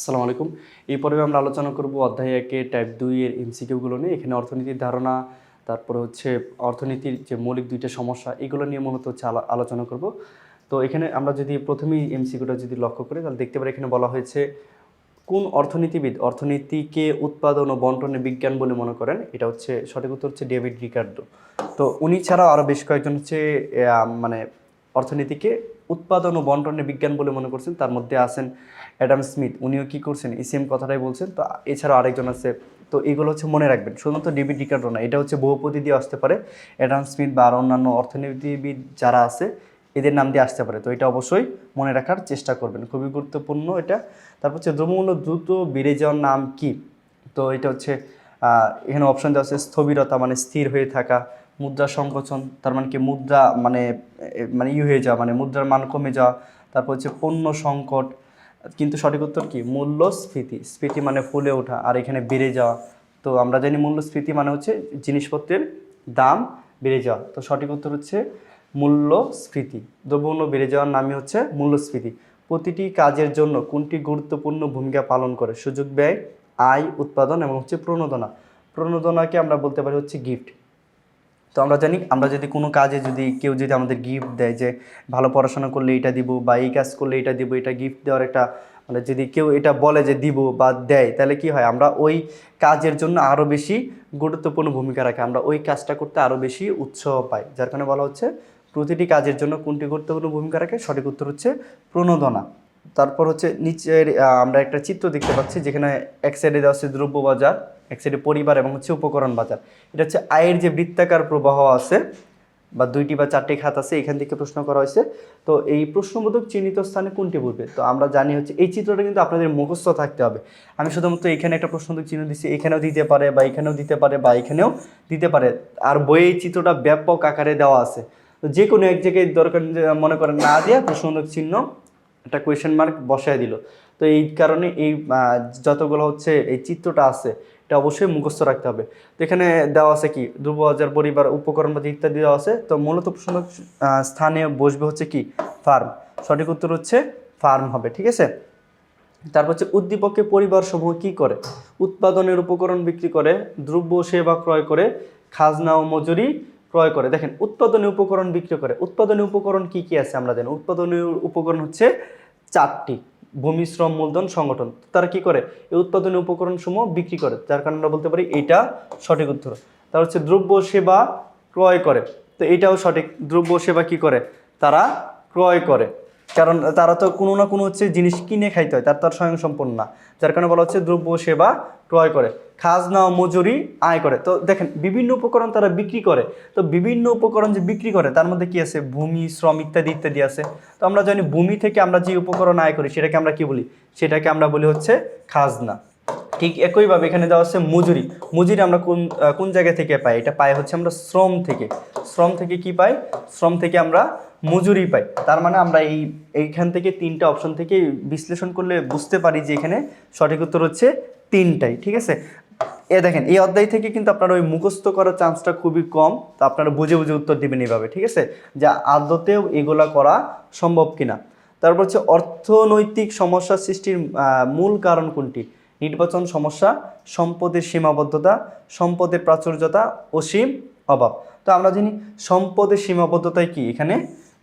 আসসালামু আলাইকুম। এই পর্বে আমরা আলোচনা করব অধ্যায় 1 টাইপ 2 এর এমসিকিউগুলো নিয়ে। এখানে অর্থনীতির ধারণা, তারপরে হচ্ছে অর্থনীতির যে মৌলিক 2টা সমস্যা, এগুলো নিয়ে মূলত হচ্ছে আলোচনা করব। তো এখানে আমরা যদি প্রথমেই এমসিকিউটা যদি লক্ষ্য করি, তাহলে দেখতে পারি এখানে বলা হয়েছে, কোন অর্থনীতিবিদ অর্থনীতিকে উৎপাদন ও বন্টনের বিজ্ঞান বলে মনে করেন? এটা হচ্ছে সঠিক উত্তর হচ্ছে ডেভিড রিকার্ডো। তো উনি ছাড়াও আরও বেশ কয়েকজন হচ্ছে মানে অর্থনীতিকে উৎপাদন ও বন্টনের বিজ্ঞান বলে মনে করছেন। তার মধ্যে আছেন অ্যাডাম স্মিথ, উনিও কী করছেন, এই সেম কথাটাই বলছেন। তো এছাড়াও আরেকজন আছে। তো এগুলো হচ্ছে মনে রাখবেন, শুধুমাত্র ডেভিড রিকার্ডো না, এটা হচ্ছে বহুপদী দিয়ে আসতে পারে। অ্যাডাম স্মিথ বা আরও অন্যান্য অর্থনীতিবিদ যারা আছে এদের নাম দিয়ে আসতে পারে। তো এটা অবশ্যই মনে রাখার চেষ্টা করবেন, খুবই গুরুত্বপূর্ণ এটা। তারপর হচ্ছে দ্রব্যমূল্য দ্রুত বেড়ে যাওয়ার নাম কি? তো এটা হচ্ছে এখানে অপশন দেওয়া আছে স্থবিরতা মানে স্থির হয়ে থাকা, মুদ্রা সংকোচন তার মানে কি মুদ্রা মানে মানে হয়ে যাওয়া মানে মুদ্রার মান কমে যাওয়া, তারপর হচ্ছে পণ্য সংকট। কিন্তু সঠিক উত্তর কি? মূল্যস্ফীতি। স্ফীতি মানে ফুলে ওঠা, আর এখানে বেড়ে যাওয়া। তো আমরা জানি মূল্যস্ফীতি মানে হচ্ছে জিনিসপত্রের দাম বেড়ে যাওয়া। তো সঠিক উত্তর হচ্ছে মূল্যস্ফীতি। দ্রব্যমূল্য বেড়ে যাওয়ার নামই হচ্ছে মূল্যস্ফীতি। প্রতিটি কাজের জন্য কোনটি গুরুত্বপূর্ণ ভূমিকা পালন করে? সুযোগ ব্যয়, আয়, উৎপাদন এবং হচ্ছে প্রণোদনা। প্রণোদনাকে আমরা বলতে পারি হচ্ছে গিফট। তো আমরা জানি, আমরা যদি কোনো কাজে যদি কেউ যদি আমাদের গিফট দেয়, যে ভালো পড়াশোনা করলে এটা দিব বা এই কাজ করলে এটা দিব, এটা গিফট দেওয়ার একটা মানে যদি কেউ এটা বলে যে দিব বা দেয়, তাহলে কি হয়? আমরা ওই কাজের জন্য আরও বেশি গুরুত্বপূর্ণ ভূমিকা রাখি, আমরা ওই কাজটা করতে আরও বেশি উৎসাহ পাই। যার কারণে বলা হচ্ছে প্রতিটি কাজের জন্য কোনটি গুরুত্বপূর্ণ ভূমিকা রাখে? সঠিক উত্তর হচ্ছে প্রণোদনা। তারপর হচ্ছে নিচের আমরা একটা চিত্র দেখতে পাচ্ছি, যেখানে এক সাইডে দেওয়া হচ্ছে দ্রব্য বাজার, এক সাইডে পরিবার এবং হচ্ছে উপকরণ বাজার। এটা হচ্ছে আয়ের যে বৃত্তাকার প্রবাহ আছে বা 2টি বা 4টি খাত আছে, এখান থেকে প্রশ্ন করা হয়েছে। তো এই প্রশ্নবোধক চিহ্নিত স্থানে কোনটি বলবে? তো আমরা জানি হচ্ছে এই চিত্রটা কিন্তু আপনাদের মুখস্থ থাকতে হবে। আমি শুধুমাত্র এখানে একটা প্রশ্নবোধক চিহ্ন দিচ্ছি, এখানেও দিতে পারে বা এখানেও দিতে পারে বা এখানেও দিতে পারে। আর বইয়ে এই চিত্রটা ব্যাপক আকারে দেওয়া আছে। তো যে কোনো এক জায়গায় দরকার মনে করেন না দিয়ে প্রশ্নবোধক চিহ্ন একটা কোয়েশ্চেন মার্ক বসায় দিল। তো এই কারণে এই যতগুলো হচ্ছে এই চিত্রটা আছে, এটা অবশ্যই মুখস্থ রাখতে হবে। তো এখানে দেওয়া আছে কি? দ্রব্য বাজার, পরিবার, উপকরণ বাজার ইত্যাদি দেওয়া আছে। তো মূলত প্রশ্ন স্থানে বসবে হচ্ছে কি? ফার্ম। সঠিক উত্তর হচ্ছে ফার্ম হবে, ঠিক আছে। তারপর হচ্ছে উদ্দীপকে পরিবার সমূহ কি করে? উৎপাদনের উপকরণ বিক্রি করে, দ্রব্য সেবা ক্রয় করে, খাজনা ও মজুরি ক্রয় করে। দেখেন, উৎপাদনীয় উপকরণ বিক্রি করে। উৎপাদনীয় উপকরণ কি কি আছে আমরা জানি। উৎপাদনীয় উপকরণ হচ্ছে 4টি: ভূমি, শ্রম, মূলধন, সংগঠন। তারা কি করে? এই উৎপাদনীয় উপকরণ সমূহ বিক্রি করে। যার কারণে আমরা বলতে পারি এইটা সঠিক উত্তর। তার হচ্ছে দ্রব্য সেবা ক্রয় করে। তো এইটাও সঠিক। দ্রব্য সেবা কি করে? তারা ক্রয় করে, কারণ তারা তো কোনো না কোনো হচ্ছে জিনিস কিনে খাইতে হয়, তার তো আর স্বয়ংসম্পূর্ণ না। যার কারণে বলা হচ্ছে দ্রব্য সেবা ক্রয় করে। খাজনা ও মজুরি আয় করে। তো দেখেন, বিভিন্ন উপকরণ তারা বিক্রি করে। তো বিভিন্ন উপকরণ যে বিক্রি করে, তার মধ্যে কি আছে? ভূমি, শ্রম ইত্যাদি ইত্যাদি আছে। তো আমরা জানি ভূমি থেকে আমরা যে উপকরণ আয় করি, সেটাকে আমরা কি বলি? সেটাকে আমরা বলি হচ্ছে খাজনা। ঠিক একইভাবে এখানে দেওয়া হচ্ছে মজুরি। মজুরি আমরা কোন কোন জায়গা থেকে পাই? এটা পাই হচ্ছে আমরা শ্রম থেকে। শ্রম থেকে কি পাই? শ্রম থেকে আমরা মজুরি পাই। তার মানে আমরা এইখান থেকে 3টা অপশন থেকে বিশ্লেষণ করলে বুঝতে পারি যে এখানে সঠিক উত্তর হচ্ছে 3টাই, ঠিক আছে। দেখেন, এই অধ্যায় থেকে কিন্তু আপনার ওই মুখস্থ করার চান্সটা খুবই কম। তো আপনারা বুঝে বুঝে উত্তর দিবেন এইভাবে, ঠিক আছে, যে আদতেও এগুলা করা সম্ভব কিনা। তারপর হচ্ছে অর্থনৈতিক সমস্যা সৃষ্টির মূল কারণ কোনটি? নির্বাচন সমস্যা, সম্পদের সীমাবদ্ধতা, সম্পদের প্রাচুর্যতা, অসীম অভাব। তো আমরা জানি সম্পদের সীমাবদ্ধতায় কি এখানে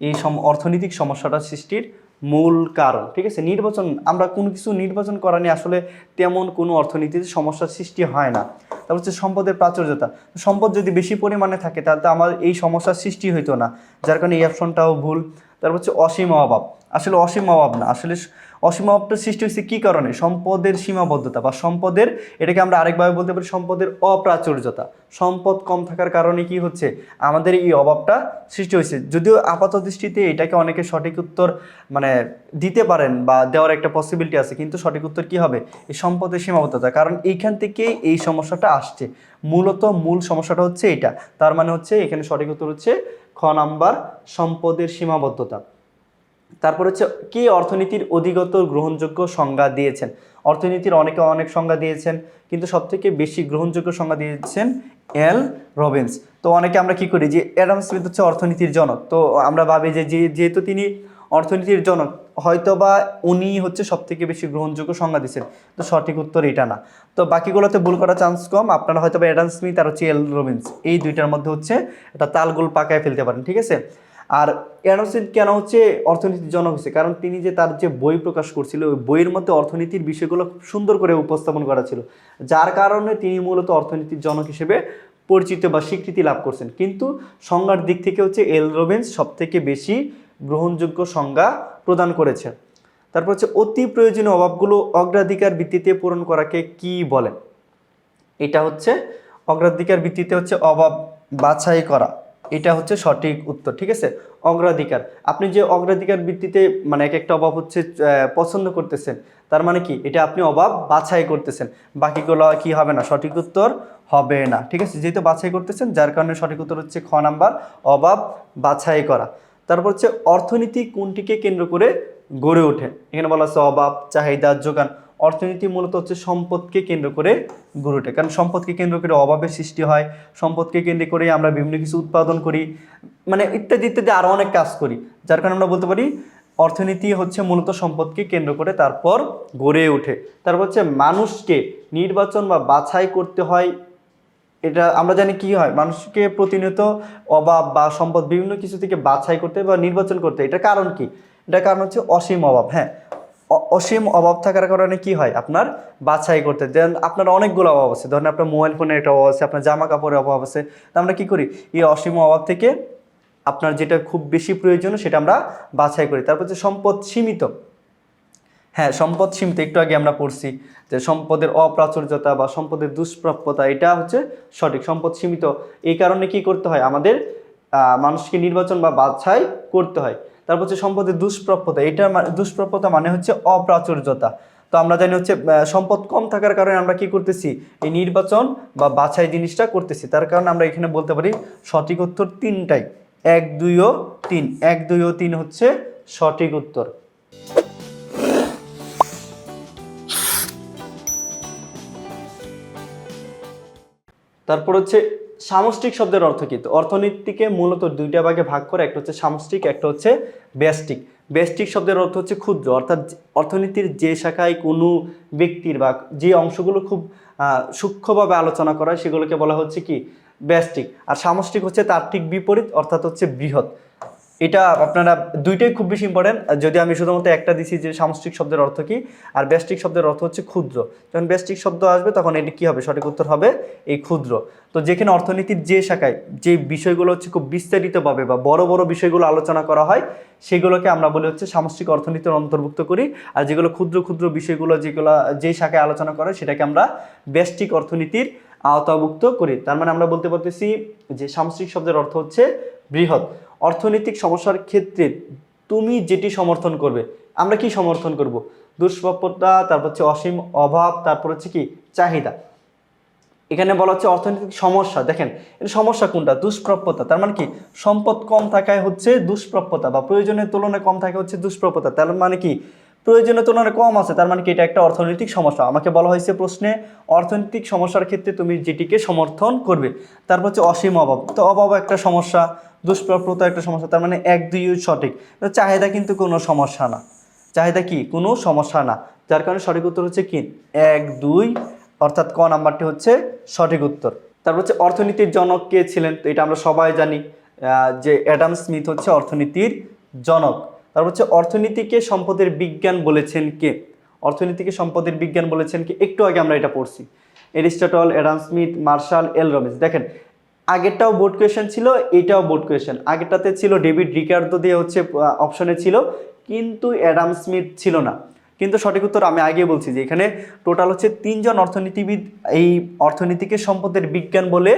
এই অর্থনৈতিক সমস্যাটা সৃষ্টির মূল কারণ, ঠিক আছে। নির্বাচন, আমরা কোনো কিছু নির্বাচন করা নিয়ে আসলে তেমন কোনো অর্থনীতিতে সমস্যার সৃষ্টি হয় না। তারপর হচ্ছে সম্পদের প্রাচুর্যতা। সম্পদ যদি বেশি পরিমাণে থাকে, তাহলে তো আমার এই সমস্যার সৃষ্টি হইতো না। যার কারণে এই অপশনটাও ভুল। তারপর হচ্ছে অসীম অভাব। আসলে অসীম অভাব না, আসলে অসীম অভাবটা সৃষ্টি হয়েছে কী কারণে? সম্পদের সীমাবদ্ধতা বা সম্পদের, এটাকে আমরা আরেকভাবে বলতে পারি সম্পদের অপ্রাচুর্যতা। সম্পদ কম থাকার কারণে কি হচ্ছে? আমাদের এই অভাবটা সৃষ্টি হয়েছে। যদিও আপাত দৃষ্টিতে এটাকে অনেকে সঠিক উত্তর মানে দিতে পারেন বা দেওয়ার একটা পসিবিলিটি আছে, কিন্তু সঠিক উত্তর কি হবে? এই সম্পদের সীমাবদ্ধতা। কারণ এইখান থেকে এই সমস্যাটা আসছে, মূলত মূল সমস্যাটা হচ্ছে এটা। তার মানে হচ্ছে এখানে সঠিক উত্তর হচ্ছে খ নাম্বার, সম্পদের সীমাবদ্ধতা। তারপর হচ্ছে কি অর্থনীতির অধিগত গ্রহণযোগ্য সংজ্ঞা দিয়েছেন? অর্থনীতির অনেকে অনেক সংজ্ঞা দিয়েছেন, কিন্তু সবথেকে বেশি গ্রহণযোগ্য সংজ্ঞা দিয়েছেন এল রবিনস। তো অনেকে আমরা কি করি যে অ্যাডাম স্মিথ হচ্ছে অর্থনীতির জনক, তো আমরা ভাবি যে যেহেতু তিনি অর্থনীতির জনক, হয়তোবা উনি হচ্ছে সব থেকে বেশি গ্রহণযোগ্য সংজ্ঞা দিচ্ছেন, তো সঠিক উত্তর এটা না। তো বাকিগুলোতে ভুল করার চান্স কম, আপনারা হয়তো বা অ্যাডাম স্মিথ আর হচ্ছে এল রবিন্স এই দুইটার মধ্যে হচ্ছে একটা তালগোল পাকায় ফেলতে পারেন, ঠিক আছে। আর অ্যাডাম স্মিথ কেন হচ্ছে অর্থনীতির জনক হচ্ছে, কারণ তিনি যে তার যে বই প্রকাশ করছিল ওই বইয়ের মধ্যে অর্থনীতির বিষয়গুলো খুব সুন্দর করে উপস্থাপন করা ছিল, যার কারণে তিনি মূলত অর্থনীতির জনক হিসেবে পরিচিত বা স্বীকৃতি লাভ করছেন। কিন্তু সংজ্ঞার দিক থেকে হচ্ছে এল রবিন্স সব থেকে বেশি গ্রহণযোগ্য সংজ্ঞা প্রদান করেছে। তারপর হচ্ছে অতি প্রয়োজনীয় অভাবগুলো অগ্রাধিকার ভিত্তিতে পূরণ করাকে কি বলে? এটা হচ্ছে অগ্রাধিকার ভিত্তিতে হচ্ছে অভাব বাছাই করা, এটা হচ্ছে সঠিক উত্তর, ঠিক আছে। অগ্রাধিকার, আপনি যে অগ্রাধিকার ভিত্তিতে মানে এক একটা অভাব হচ্ছে পছন্দ করতেছেন, তার মানে কি এটা আপনি অভাব বাছাই করতেছেন, বাকিগুলো কি হবে না, সঠিক উত্তর হবে না, ঠিক আছে। যেহেতু বাছাই করতেছেন যার কারণে সঠিক উত্তর হচ্ছে খ নাম্বার, অভাব বাছাই করা। তারপর হচ্ছে অর্থনীতি কোনটিকে কেন্দ্র করে গড়ে ওঠে? এখানে বলা আছে অভাব, চাহিদা, যোগান। অর্থনীতি মূলত হচ্ছে সম্পদকে কেন্দ্র করে গড়ে ওঠে, কারণ সম্পদকে কেন্দ্র করে অভাবের সৃষ্টি হয়, সম্পদকে কেন্দ্র করে আমরা বিভিন্ন কিছু উৎপাদন করি, মানে ইত্যাদি ইত্যাদি আরও অনেক কাজ করি, যার কারণে আমরা বলতে পারি অর্থনীতি হচ্ছে মূলত সম্পদকে কেন্দ্র করে তারপর গড়ে ওঠে। তারপর হচ্ছে মানুষকে নির্বাচন বা বাছাই করতে হয়, এটা আমরা জানি কি হয়, মানুষকে প্রতিনিয়ত অভাব বা সম্পদ বিভিন্ন কিছু থেকে বাছাই করতে বা নির্বাচন করতে, এটা কারণ কি? এটা কারণ হচ্ছে অসীম অভাব। হ্যাঁ, অসীম অভাব থাকার কারণে কি হয়, আপনার বাছাই করতে দেন, আপনার অনেকগুলো অভাব আছে, ধরেন আপনার মোবাইল ফোনের একটা অভাব আছে, আপনার জামা কাপড়ের অভাব আছে, তো আমরা কি করি, এই অসীম অভাব থেকে আপনার যেটা খুব বেশি প্রয়োজন সেটা আমরা বাছাই করি। তারপর হচ্ছে সম্পদ সীমিত। হ্যাঁ, সম্পদ সীমিত, একটু আগে আমরা পড়ছি যে সম্পদের অপ্রাচুর্যতা বা সম্পদের দুষ্প্রাপ্যতা, এটা হচ্ছে সঠিক, সম্পদ সীমিত। এই কারণে কি করতে হয়, আমাদের মানুষকে নির্বাচন বা বাছাই করতে হয়। তারপর হচ্ছে সম্পদের দুষ্প্রাপ্যতা, এটা দুষ্প্রাপ্যতা মানে হচ্ছে অপ্রাচুর্যতা। তো আমরা জানি হচ্ছে সম্পদ কম থাকার কারণে আমরা কি করতেছি, এই নির্বাচন বা বাছাই জিনিসটা করতেছি, তার কারণে আমরা এখানে বলতে পারি সঠিক উত্তর তিনটাই, 1, 2 ও 3, 1, 2 ও 3 হচ্ছে সঠিক উত্তর। তারপর হচ্ছে সামষ্টিক শব্দের অর্থ কি? তো অর্থনীতিকে মূলত দুইটা ভাগে ভাগ করে, একটা হচ্ছে সামষ্টিক, একটা হচ্ছে ব্যষ্টিক। ব্যষ্টিক শব্দের অর্থ হচ্ছে ক্ষুদ্র, অর্থাৎ অর্থনীতির যে শাখায় কোনো ব্যক্তির বা যে অংশগুলো খুব সূক্ষ্মভাবে আলোচনা করা হয় সেগুলোকে বলা হচ্ছে কি, ব্যষ্টিক। আর সামষ্টিক হচ্ছে তার ঠিক বিপরীত, অর্থাৎ হচ্ছে বৃহৎ। এটা আপনারা দুইটাই খুব বেশি ইম্পর্টেন্ট, যদি আমি শুধুমাত্র একটা দিছি যে সামষ্টিক শব্দের অর্থ কি, আর ব্যষ্টিক শব্দের অর্থ হচ্ছে ক্ষুদ্র। যখন ব্যষ্টিক শব্দ আসবে তখন এটি কি হবে, সঠিক উত্তর হবে এই ক্ষুদ্র। তো যেখানে অর্থনীতির যে শাখায় যে বিষয়গুলো হচ্ছে খুব বিস্তারিতভাবে বা বড় বড় বিষয়গুলো আলোচনা করা হয় সেগুলোকে আমরা বলি হচ্ছে সামষ্টিক অর্থনীতির অন্তর্ভুক্ত করি, আর যেগুলো ক্ষুদ্র ক্ষুদ্র বিষয়গুলো যেগুলো যে শাখায় আলোচনা করে সেটাকে আমরা ব্যষ্টিক অর্থনীতির আওতাভুক্ত করি। তার মানে আমরা বলতে পারতেছি যে সামষ্টিক শব্দের অর্থ হচ্ছে বৃহৎ। অর্থনৈতিক সমস্যার ক্ষেত্রে তুমি যেটি সমর্থন করবে, আমরা কি সমর্থন করব, দুষ্প্রাপ্যতা, তারপর হচ্ছে অসীম অভাব, তারপর হচ্ছে কি চাহিদা। এখানে বলা হচ্ছে অর্থনৈতিক সমস্যা, দেখেন এর সমস্যা কোনটা, দুষ্প্রাপ্যতা, তার মানে কি সম্পদ কম থাকায় হচ্ছে দুষ্প্রাপ্যতা, বা প্রয়োজনের তুলনায় কম থাকায় হচ্ছে দুষ্প্রাপ্যতা, তার মানে কি প্রয়োজনের তুলনায় কম আছে, তার মানে কি এটা একটা অর্থনৈতিক সমস্যা। আমাকে বলা হয়েছে প্রশ্নে অর্থনৈতিক সমস্যার ক্ষেত্রে তুমি যেটিকে সমর্থন করবে। তারপর হচ্ছে অসীম অভাব, তো অভাব একটা সমস্যা, দুষ্প্রাপ্যতা একটা সমস্যা, তার মানে 1, 2 সঠিক। তো চাহিদা কিন্তু কোনো সমস্যা না, চাহিদা কি কোনো সমস্যা না, যার কারণে সঠিক উত্তর হচ্ছে কি 1, 2, অর্থাৎ ক নাম্বারটি হচ্ছে সঠিক উত্তর। তারপর হচ্ছে অর্থনীতির জনক কে ছিলেন? তো এটা আমরা সবাই জানি যে অ্যাডাম স্মিথ হচ্ছে অর্থনীতির জনক। তারপর হচ্ছে অর্থনীতিকে সম্পদের বিজ্ঞান বলেছেন কে? অর্থনীতিকে সম্পদের বিজ্ঞান বলেছেন কে? একটু আগে আমরা এটা পড়ছি, এরিস্টটল, অ্যাডাম স্মিথ, মার্শাল, এল রবিন্স। দেখেন আগেরটাও বোর্ড কোয়েশ্চেন ছিল, এটাও বোর্ড কোয়েশ্চেন। আগেরটাতে ছিল ডেভিড রিকার্দো দিয়ে হচ্ছে অপশনে ছিল, কিন্তু অ্যাডাম স্মিথ ছিল না। কিন্তু সঠিক উত্তর আমি আগে বলছি যে এখানে টোটাল হচ্ছে 3 জন অর্থনীতিবিদ এই অর্থনীতিকে সম্পদের বিজ্ঞান বলে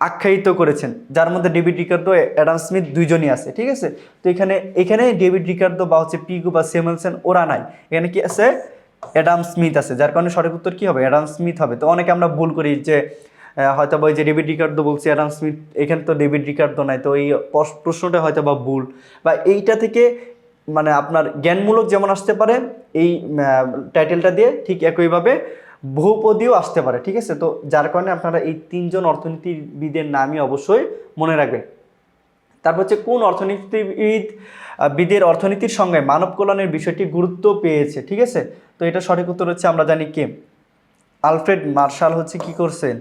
আখ্যায়িত করেছেন, যার মধ্যে ডেভিড রিকার্দো, অ্যাডাম স্মিথ দুইজনই আছে, ঠিক আছে। তো এখানে ডেভিড রিকার্দো বা হচ্ছে পিগু বা স্যামুয়েলসন ওরা নাই, এখানে কি আছে, অ্যাডাম স্মিথ আছে, যার কারণে সঠিক উত্তর কি হবে, অ্যাডাম স্মিথ হবে। তো অনেকে আমরা ভুল করি যে হয়তো বা ওই যে ডেভিড রিকার্দো বলছি অ্যাডাম স্মিথ, এখানে তো ডেভিড রিকার্দো নাই, তো এই প্রশ্নটা হয়তো বা ভুল, বা এইটা থেকে মানে আপনার জ্ঞানমূলক যেমন আসতে পারে এই টাইটেলটা দিয়ে, ঠিক একইভাবে বহুপদীও আসতে পারে, ঠিক আছে। তো যার কারণে আপনারা এই 3 জন অর্থনীতিবিদের নামই অবশ্যই মনে রাখবেন। তারপর হচ্ছে কোন বিদের অর্থনীতির সঙ্গে মানব কল্যাণের বিষয়টি গুরুত্ব পেয়েছে, ঠিক আছে। তো এটা সঠিক উত্তর হচ্ছে আমরা জানি কে, আলফ্রেড মার্শাল হচ্ছে কি করছেন,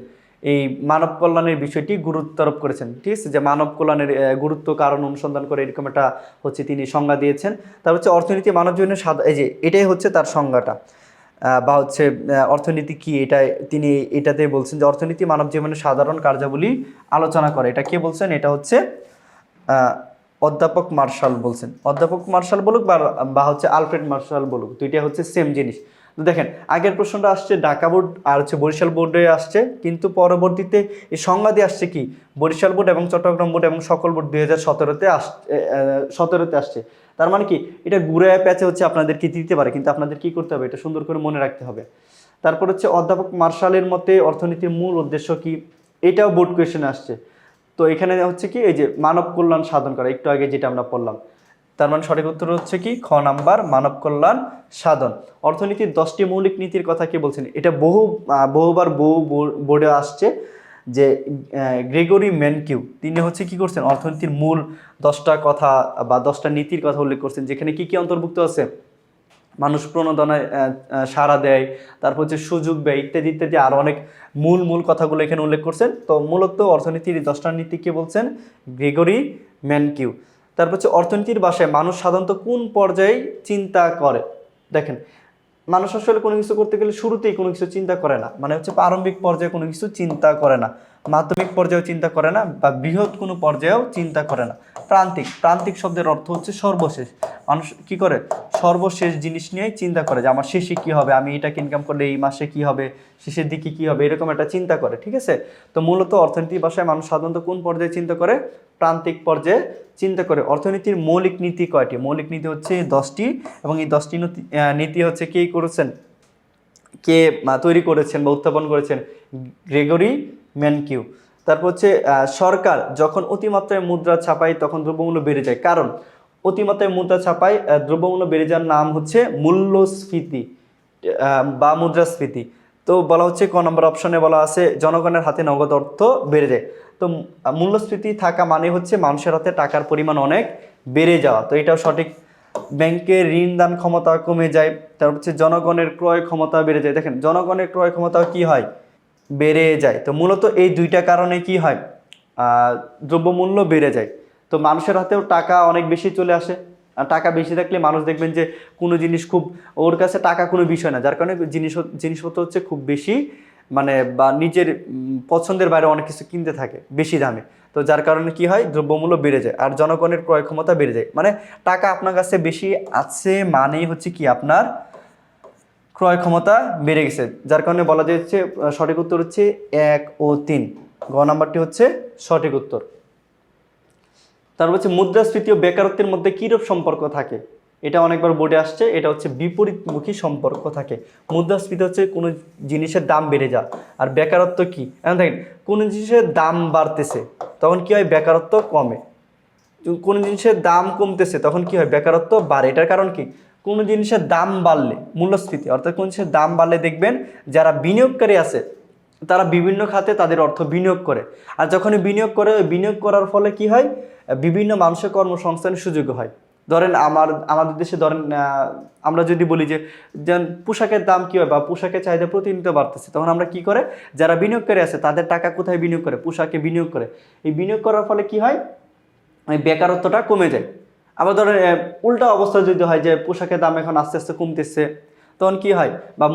এই মানব কল্যাণের বিষয়টি গুরুত্ব আরোপ করেছেন, ঠিক আছে, যে মানব কল্যাণের গুরুত্ব কারণ অনুসন্ধান করে এরকম একটা হচ্ছে তিনি সংজ্ঞা দিয়েছেন। তার হচ্ছে অর্থনীতি মানব জীবনের এই যে এটাই হচ্ছে তার সংজ্ঞাটা, বা হচ্ছে অর্থনীতি কি, এটা তিনি এটাতে বলছেন যে অর্থনীতি মানব জীবনের সাধারণ কার্যাবলী আলোচনা করে। এটা কে বলছেন, এটা হচ্ছে অধ্যাপক মার্শাল বলছেন। অধ্যাপক মার্শাল বলুক বা হচ্ছে আলফ্রেড মার্শাল বলুক, দুইটা হচ্ছে সেম জিনিস। তো দেখেন আগের প্রশ্নটা আসছে ঢাকা বোর্ড আর হচ্ছে বরিশাল বোর্ডে আসছে, কিন্তু পরবর্তীতে এই সংজ্ঞা দিয়ে আসছে কি বরিশাল বোর্ড এবং চট্টগ্রাম বোর্ড এবং সকল বোর্ড 2017-তে আসছে। তার মানে কি এটা ঘুরে প্যাচে হচ্ছে আপনাদেরকে দিতে পারে, কিন্তু আপনাদের কি করতে হবে, এটা সুন্দর করে মনে রাখতে হবে। তারপর হচ্ছে অধ্যাপক মার্শালের মতে অর্থনীতির মূল উদ্দেশ্য কি, এটাও বোর্ড কোয়েশ্চেন আসছে। তো এখানে হচ্ছে কি এই যে মানব কল্যাণ সাধন করা, একটু আগে যেটা আমরা পড়লাম, তার মানে সঠিক উত্তর হচ্ছে কি খ নাম্বার মানব কল্যাণ সাধন। অর্থনীতির 10টি মৌলিক নীতির কথা কি বলছেন, এটা বহুবার বোর্ডে আসছে, যে গ্রেগরি ম্যানকিউ তিনি হচ্ছে কি করছেন অর্থনীতির মূল 10টা কথা বা 10টা নীতির কথা উল্লেখ করছেন, যেখানে কি কি অন্তর্ভুক্ত আছে, মানুষ প্রণোদনায় সাড়া দেয়, তারপর হচ্ছে সুযোগ ব্যয় ইত্যাদি ইত্যাদি আরও অনেক মূল কথাগুলো এখানে উল্লেখ করছেন। তো মূলত অর্থনীতির 10টা নীতি কে বলছেন, গ্রেগরি ম্যানকিউ। তারপর হচ্ছে অর্থনীতির ভাষায় মানুষ সাধারণত কোন পর্যায়ে চিন্তা করে। দেখেন মানুষ আসলে কোনো কিছু করতে গেলে শুরুতেই কোনো কিছু চিন্তা করে না, মানে হচ্ছে প্রারম্ভিক পর্যায়ে কোনো কিছু চিন্তা করে না, মাধ্যমিক পর্যায়েও চিন্তা করে না, বা বৃহৎ কোনো পর্যায়েও চিন্তা করে না। প্রান্তিক শব্দের অর্থ হচ্ছে সর্বশেষ। মানুষ কি করে, সর্বশেষ জিনিস নিয়েই চিন্তা করে, যে আমার শেষে কি হবে, আমি এটাকে ইনকাম করলে এই মাসে কি হবে, শেষের দিকে কি হবে, এরকম একটা চিন্তা করে, ঠিক আছে। তো মূলত অর্থনীতির ভাষায় মানুষ সাধারণত কোন পর্যায়ে চিন্তা করে, প্রান্তিক পর্যায়ে চিন্তা করে। অর্থনীতির মৌলিক নীতি কয়টি, মৌলিক নীতি হচ্ছে 10টি, এবং এই 10টি নীতি হচ্ছে কে করেছেন, কে তৈরি করেছেন বা উত্থাপন করেছেন, গ্রেগরি ম্যানকিউ। তারপর হচ্ছে সরকার যখন অতিমাত্রায় মুদ্রা ছাপায় তখন দ্রব্যমূল্য বেড়ে যায়, কারণ অতিমাত্রায় মুদ্রা ছাপায় দ্রব্যমূল্য বেড়ে যাওয়ার নাম হচ্ছে মূল্যস্ফীতি বা মুদ্রাস্ফীতি। তো বলা হচ্ছে ক নম্বর অপশনে বলা আছে জনগণের হাতে নগদ অর্থ বেড়ে যায়। তো মূল্যস্ফীতি থাকা মানে হচ্ছে মানুষের হাতে টাকার পরিমাণ অনেক বেড়ে যাওয়া, তো এটাও সঠিক। ব্যাংকের ঋণ দান ক্ষমতা কমে যায়, তারপর হচ্ছে জনগণের ক্রয় ক্ষমতা বেড়ে যায়। দেখেন জনগণের ক্রয় ক্ষমতা কি হয়, বেড়ে যায়। তো মূলত এই দুইটা কারণে কি হয়, দ্রব্যমূল্য বেড়ে যায়। তো মানুষের হাতেও টাকা অনেক বেশি চলে আসে, আর টাকা বেশি থাকলে মানুষ দেখবেন যে কোনো জিনিস খুব, ওর কাছে টাকা কোনো বিষয় না, যার কারণে জিনিসপত্র হচ্ছে খুব বেশি, মানে বা নিজের পছন্দের বাইরে অনেক কিছু কিনতে থাকে বেশি দামে। তো যার কারণে কি হয়, দ্রব্যমূল্য বেড়ে যায় আর জনগণের ক্রয় ক্ষমতা বেড়ে যায়। মানে টাকা আপনার কাছে বেশি আছে মানেই হচ্ছে কি আপনার ক্রয় ক্ষমতা বেড়ে গেছে, যার কারণে বলা যাচ্ছে সঠিক উত্তর হচ্ছে 1 ও 3, গ নাম্বারটি হচ্ছে সঠিক উত্তর। তারপর হচ্ছে মুদ্রাস্ফীতি ও বেকারত্বের মধ্যে কীরূপ সম্পর্ক থাকে, এটা অনেকবার বোর্ডে আসছে, এটা হচ্ছে বিপরীতমুখী সম্পর্ক থাকে। মুদ্রাস্ফীতি হচ্ছে কোনো জিনিসের দাম বেড়ে যাওয়া, আর বেকারত্ব কি, এখন দেখেন কোনো জিনিসের দাম বাড়তেছে তখন কি হয়, বেকারত্ব কমে। কোনো জিনিসের দাম কমতেছে তখন কি হয়, বেকারত্ব বাড়ে। এটার কারণ কি, কোনো জিনিসের দাম বাড়লে মূল্যস্ফীতি, অর্থাৎ কোনো জিনিসের দাম বাড়লে দেখবেন যারা বিনিয়োগকারী আছে তারা বিভিন্ন খাতে তাদের অর্থ বিনিয়োগ করে, আর যখনই বিনিয়োগ করে ওই বিনিয়োগ করার ফলে কি হয়, বিভিন্ন মানুষের কর্মসংস্থানের সুযোগ হয়। ধরেন আমাদের দেশে ধরেন আমরা যদি বলি যে যেন পোশাকের দাম কী হয় বা পোশাকের চাহিদা প্রতিনিয়ত বাড়তেছে, তখন আমরা কি করে, যারা বিনিয়োগকারী আছে তাদের টাকা কোথায় বিনিয়োগ করে, পোশাকে বিনিয়োগ করে। এই বিনিয়োগ করার ফলে কি হয়, এই বেকারত্বটা কমে যায়। আবার ধরেন উল্টা অবস্থা যদি হয় যে পোশাকের দাম এখন আস্তে আস্তে কমতেছে, তখন কি হয়, বা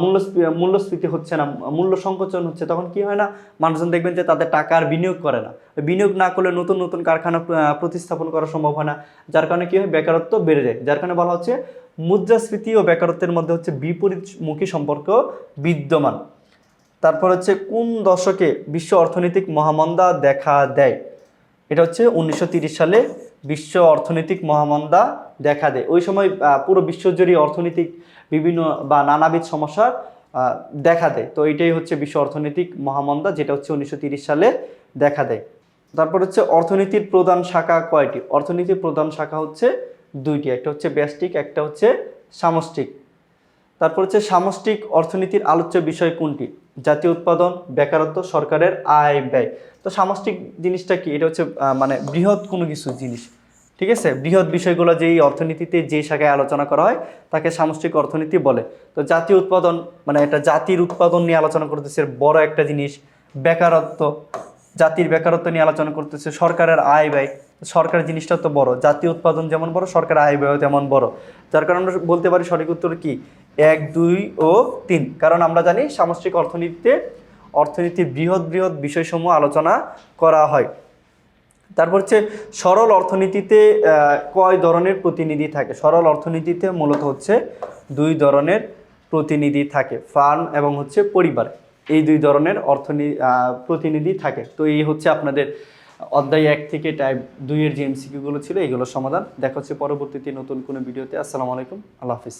মূল্যস্ফীতি হচ্ছে না, মূল্য সংকোচন হচ্ছে, তখন কি হয় না, মানুষজন দেখবেন যে তাদের টাকা আর বিনিয়োগ করে না। বিনিয়োগ না করলে নতুন নতুন কারখানা প্রতিস্থাপন করা সম্ভব হয় না, যার কারণে কি হয়, বেকারত্ব বেড়ে যায়। যার কারণে বলা হচ্ছে মুদ্রাস্ফীতি ও বেকারত্বের মধ্যে হচ্ছে বিপরীতমুখী সম্পর্ক বিদ্যমান। তারপর হচ্ছে কোন দশকে বিশ্ব অর্থনৈতিক মহামন্দা দেখা দেয়, এটা হচ্ছে 1930 সালে বিশ্ব অর্থনৈতিক মহামন্দা দেখা দেয়। ওই সময় পুরো বিশ্বজুড়ে অর্থনৈতিক বিভিন্ন বা নানাবিধ সমস্যা দেখা দেয়। তো এইটাই হচ্ছে বিশ্ব অর্থনৈতিক মহামন্দা, যেটা হচ্ছে 1930 সালে দেখা দেয়। তারপর হচ্ছে অর্থনীতির প্রধান শাখা কয়টি, অর্থনীতির প্রধান শাখা হচ্ছে দুইটি, একটা হচ্ছে ব্যষ্টিক, একটা হচ্ছে সামষ্টিক। তারপর হচ্ছে সামষ্টিক অর্থনীতির আলোচ্য বিষয় কোনটি? জাতীয় উৎপাদন, বেকারত্ব, সরকারের আয় ব্যয়। তো সামষ্টিক জিনিসটা কি? এটা হচ্ছে মানে বৃহৎ কোনো কিছু জিনিস, ঠিক আছে? বৃহৎ বিষয়গুলো যেই অর্থনীতিতে যে শাখায় আলোচনা করা হয় তাকে সামষ্টিক অর্থনীতি বলে। তো জাতীয় উৎপাদন মানে এটা জাতির উৎপাদন নিয়ে আলোচনা করতেছে, বড় একটা জিনিস। বেকারত্ব, জাতির বেকারত্ব নিয়ে আলোচনা করতেছে। সরকারের আয় ব্যয়, সরকার জিনিসটা তো বড়, জাতীয় উৎপাদন যেমন বড় সরকার আয় ব্যয় তেমন বড়। যার কারণে আমরা বলতে পারি সঠিক উত্তর কি 1, 2 ও 3। কারণ আমরা জানি সামষ্টিক অর্থনীতিতে অর্থনীতির বৃহৎ বৃহৎ বিষয়সমূহ আলোচনা করা হয়। তারপর হচ্ছে সরল অর্থনীতিতে কয় ধরনের প্রতিনিধি থাকে? সরল অর্থনীতিতে মূলত হচ্ছে 2 ধরনের প্রতিনিধি থাকে, ফার্ম এবং হচ্ছে পরিবার। এই 2 ধরনের প্রতিনিধি থাকে। তো এই হচ্ছে আপনাদের অধ্যায় 1 থেকে টাইপ 2 এর যে এমসিকিউগুলো ছিল এইগুলোর সমাধান। দেখা হচ্ছে পরবর্তীতে নতুন কোনো ভিডিওতে। আসসালামু আলাইকুম, আল্লাহ হাফিজ।